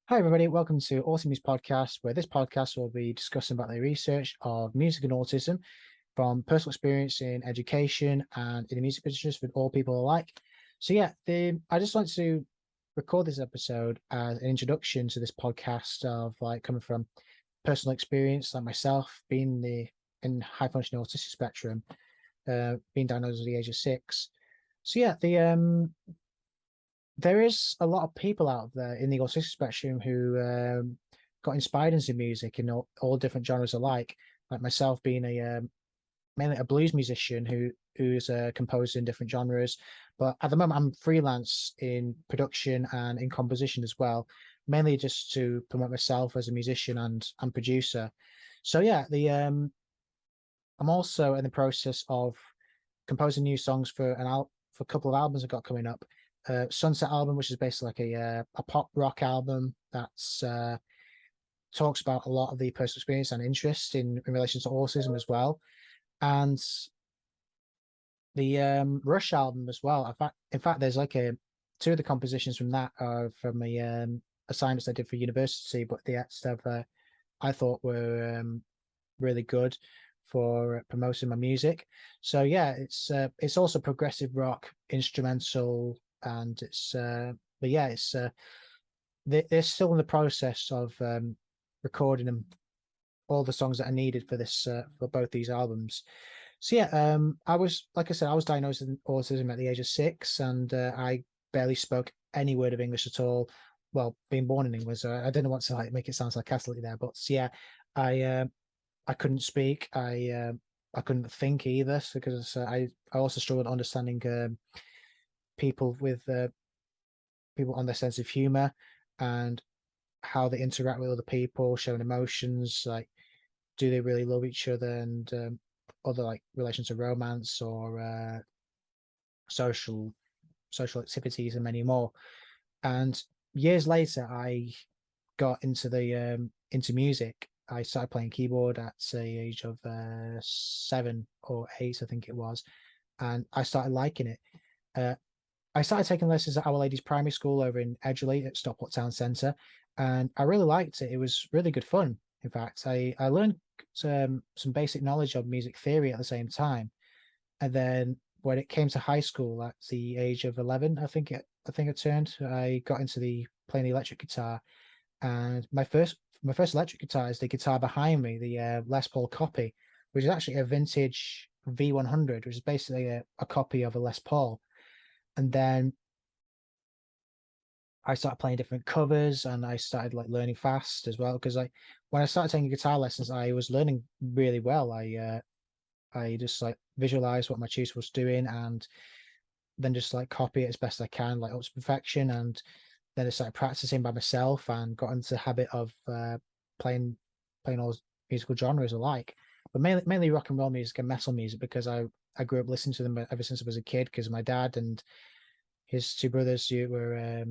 Hi, everybody. Welcome to AutiMuse Podcast, where this podcast will be discussing about the research of music and autism from personal experience in education and in the music business with all people alike. I just want to record this episode as an introduction to this podcast of like coming from personal experience, like myself being in high functioning autistic spectrum, being diagnosed at the age of 6. There is a lot of people out there in the autistic spectrum who got inspired into music in all different genres alike. Like myself, being mainly a blues musician who's composed in different genres, but at the moment I'm freelance in production and in composition as well, mainly just to promote myself as a musician and producer. I'm also in the process of composing new songs for for a couple of albums I've got coming up. Sunset album, which is basically like a pop rock album that's talks about a lot of the personal experience and interest in relation to autism as well, and the Rush album as well. In fact, there's like two of the compositions from that are from the assignments I did for university, but the stuff I thought were really good for promoting my music. So yeah, it's also progressive rock, instrumental, and they're still in the process of recording them, all the songs that are needed for this for both these albums. I was, like I said, I was diagnosed with autism at the age of 6, and I barely spoke any word of English at all. Well, being born in England, so I didn't want to like make it sound sarcastically there, but yeah, I uh, I couldn't speak. I couldn't think either, because I also struggled understanding people with people on their sense of humor and how they interact with other people, showing emotions. Like, do they really love each other, and other like relations to romance or social social activities and many more. And years later, I got into music. I started playing keyboard at the age of 7 or 8, I think it was, and I started liking it. Uh, I started taking lessons at Our Lady's Primary School over in Edgerley at Stockport Town Centre, and I really liked it. It was really good fun. In fact, I learned some basic knowledge of music theory at the same time, and then when it came to high school at the age of 11, I think it turned, I got into the playing the electric guitar, and my first electric guitar is the guitar behind me, the Les Paul copy, which is actually a vintage V100, which is basically a copy of a Les Paul. And then I started playing different covers, and I started like learning fast as well, because like when I started taking guitar lessons, I was learning really well. I just like visualized what my tutor was doing, and then just like copy it as best I can, like up to perfection. And then I started practicing by myself and got into the habit of playing playing all musical genres alike, but mainly rock and roll music and metal music, because I grew up listening to them ever since I was a kid, because my dad and his two brothers who were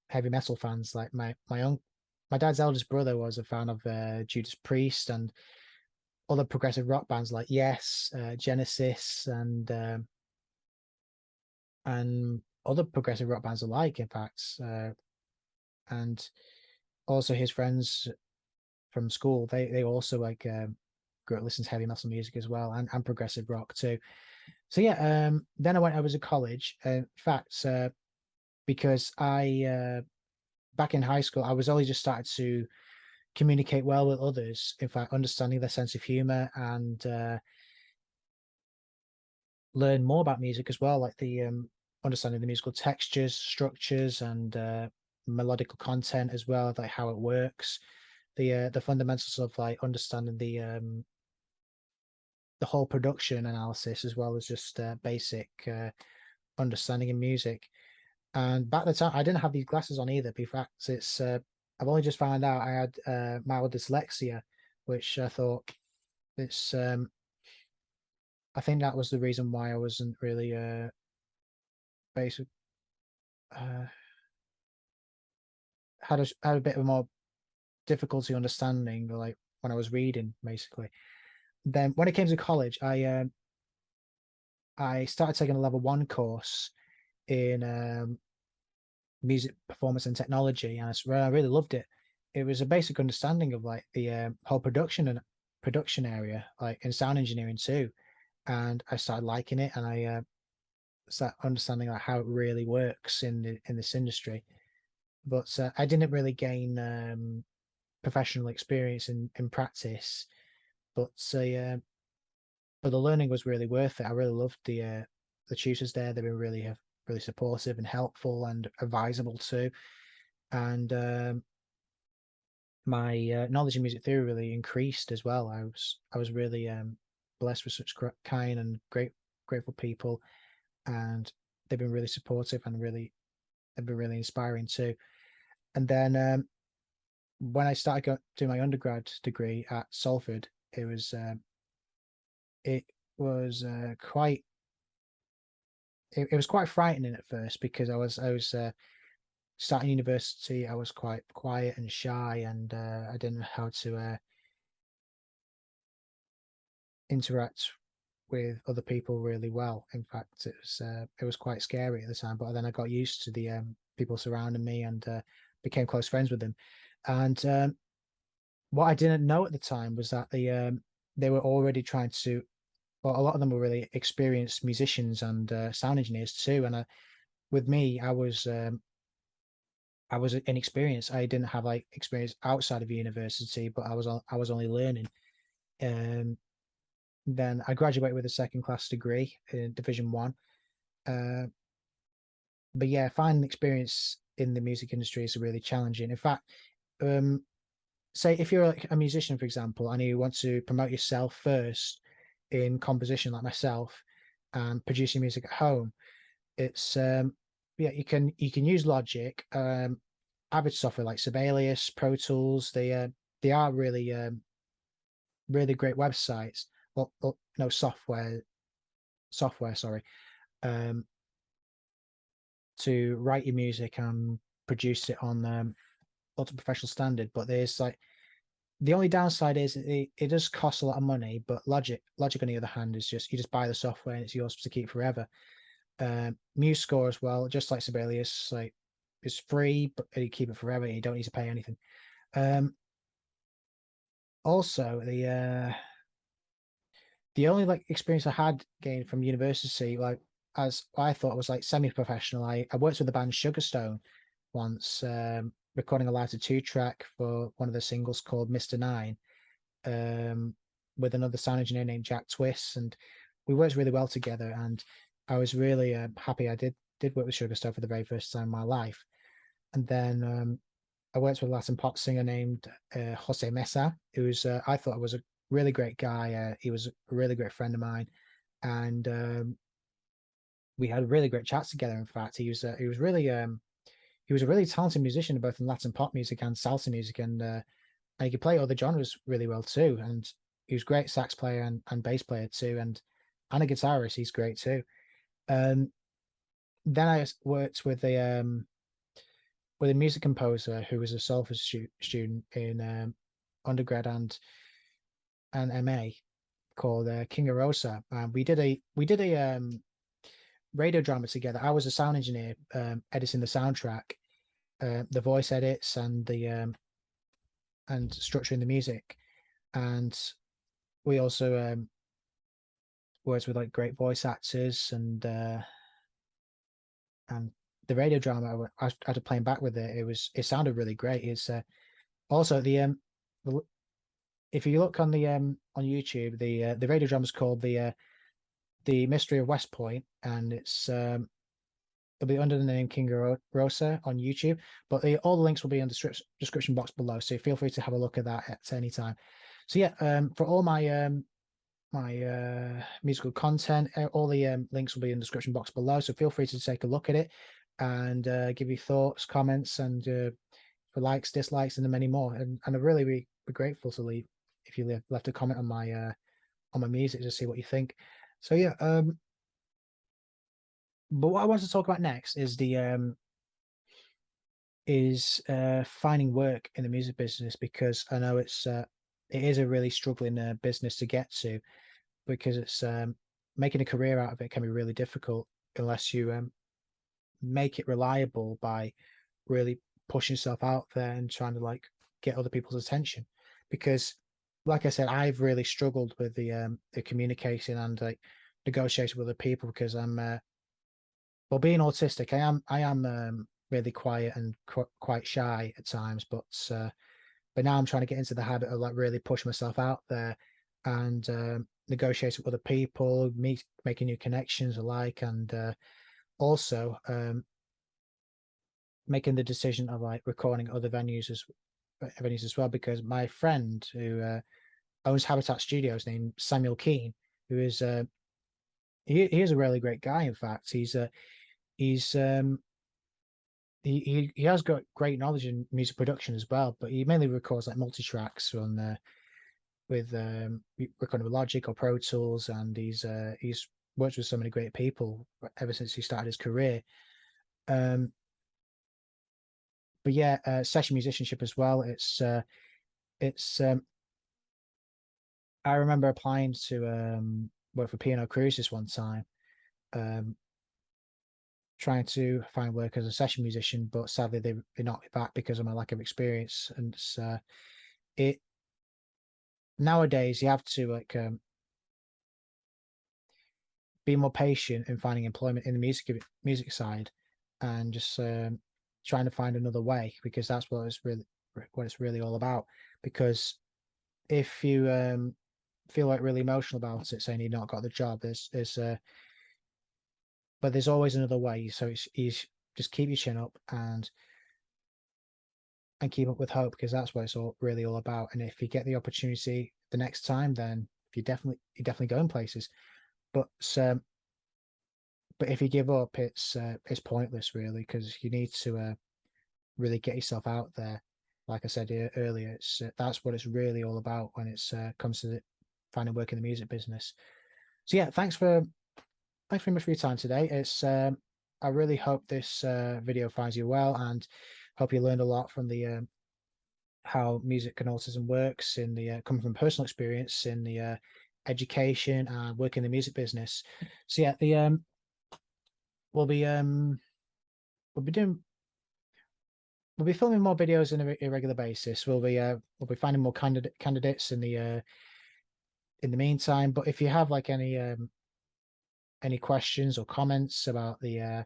heavy metal fans. Like my dad's eldest brother was a fan of Judas Priest and other progressive rock bands like Yes, Genesis, and other progressive rock bands alike. In fact, and also his friends from school, they also like grew up listening to heavy metal music as well, and progressive rock too. Then I went over to college. In fact, because I back in high school, I was only just started to communicate well with others. In fact, understanding their sense of humor, and learn more about music as well, like the understanding the musical textures, structures, and melodical content as well, like how it works, the fundamentals of like understanding the whole production analysis, as well as just basic understanding in music. And back at the time, I didn't have these glasses on either. In fact, I've only just found out I had mild dyslexia, which I thought it's I think that was the reason why I wasn't really basic uh, had a bit of more difficulty understanding, like when I was reading, basically. Then when it came to college, I started taking a level 1 course in music performance and technology, and I really loved it. It was a basic understanding of like the whole production area, like in sound engineering too. And I started liking it, and I started understanding like how it really works in this industry. But I didn't really gain professional experience in practice. But but the learning was really worth it. I really loved the tutors there. They were really supportive and helpful and advisable too. And my knowledge in music theory really increased as well. I was really blessed with such kind and grateful people, and they've been really supportive and they've been really inspiring too. And then when I started doing my undergrad degree at Salford, it was quite it was quite frightening at first because I was starting university. I was quite quiet and shy, and I didn't know how to interact with other people really well. In fact, it was quite scary at the time. But then I got used to the people surrounding me, and became close friends with them. And what I didn't know at the time was that they were already trying to. Well, a lot of them were really experienced musicians and sound engineers too. And with me, I was inexperienced. I didn't have like experience outside of university, but I was only learning. Um, then I graduated with a second class degree in Division One. Uh, but yeah, finding experience in the music industry is really challenging. In fact, um, say if you're like a musician, for example, and you want to promote yourself first in composition, like myself, and producing music at home, it's yeah, you can use Logic, Avid software like Sibelius, Pro Tools. They are really great websites. Well, no software, sorry, um, to write your music and produce it on up to professional standard. But there's like the only downside is it does cost a lot of money. But Logic on the other hand is just you just buy the software and it's yours to keep forever. MuseScore as well, just like Sibelius, like it's free, but you keep it forever. And you don't need to pay anything. Um, Also, the only like experience I had gained from university, like as I thought was like semi-professional. I worked with the band Sugarstone once, recording a live to two track for one of the singles called Mr. Nine, um, with another sound engineer named Jack Twiss, and we worked really well together. And I was really happy I did work with Sugarstone for the very first time in my life. And then I worked with a Latin pop singer named Jose Mesa, who's I thought was a really great guy. He was a really great friend of mine, and we had really great chats together. In fact, he was a really talented musician both in Latin pop music and salsa music, and he could play other genres really well too. And he was a great sax player and bass player too, and a guitarist. He's great too. Um, then I worked with a music composer who was a Salford student in undergrad and MA called King Rosa. We did a radio drama together. I was a sound engineer editing the soundtrack, the voice edits, and structuring the music. And we also worked with like great voice actors, and the radio drama I had to playing back with it sounded really great. It's also if you look on YouTube, the radio drama is called the Mystery of West Point, and it'll be under the name King Rosa on YouTube. But all the links will be in the description box below, so feel free to have a look at that at any time. So yeah, for all my musical content, all the links will be in the description box below. So feel free to take a look at it and give your thoughts, comments, and for likes, dislikes, and many more. And I'd really be grateful to leave if you left a comment on my music to see what you think. So yeah, but what I want to talk about next is finding work in the music business, because I know it is a really struggling business to get to, because it's making a career out of it can be really difficult unless you make it reliable by really pushing yourself out there and trying to like get other people's attention. Because, like I said, I've really struggled with the communicating and like negotiating with other people because I'm well, being autistic, I am really quiet and quite shy at times, but now I'm trying to get into the habit of like really pushing myself out there and negotiating with other people, making new connections alike, and also making the decision of like recording other venues as well. Because my friend who owns Habitat Studios, named Samuel Keane, who is he is a really great guy. In fact, he's he has got great knowledge in music production as well, but he mainly records like multi tracks on with recording with Logic or Pro Tools, and he's worked with so many great people ever since he started his career. Um, but yeah, session musicianship as well. It's I remember applying to work for P&O Cruises one time, um, trying to find work as a session musician, but sadly they knocked me back because of my lack of experience. And it nowadays you have to like be more patient in finding employment in the music side, and just trying to find another way, because that's what it's really all about. Because if you feel like really emotional about it, saying you not got the job, but there's always another way. So it's just keep your chin up and keep up with hope, because that's what it's all about. And if you get the opportunity the next time, then you're definitely going places. But but if you give up, it's pointless really, because you need to really get yourself out there. Like I said earlier, it's that's what it's really all about when it's comes to finding work in the music business. So yeah, thanks very much for your time today. It's I really hope this video finds you well, and hope you learned a lot from the how music and autism works in the coming from personal experience in the education and work in the music business. So yeah, the we'll be um we'll be doing we'll be filming more videos on a irregular basis. We'll be finding more candidates in the meantime. But if you have like any questions or comments about the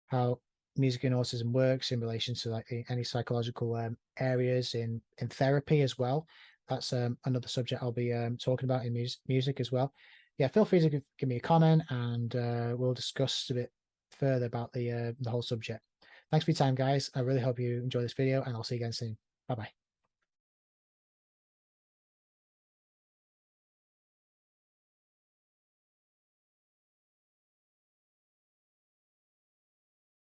how music and autism works in relation to like any psychological areas in therapy as well, that's another subject I'll be talking about in music as well. Yeah, feel free to give me a comment, and we'll discuss a bit further about the whole subject. Thanks for your time, guys. I really hope you enjoy this video, and I'll see you again soon. Bye bye.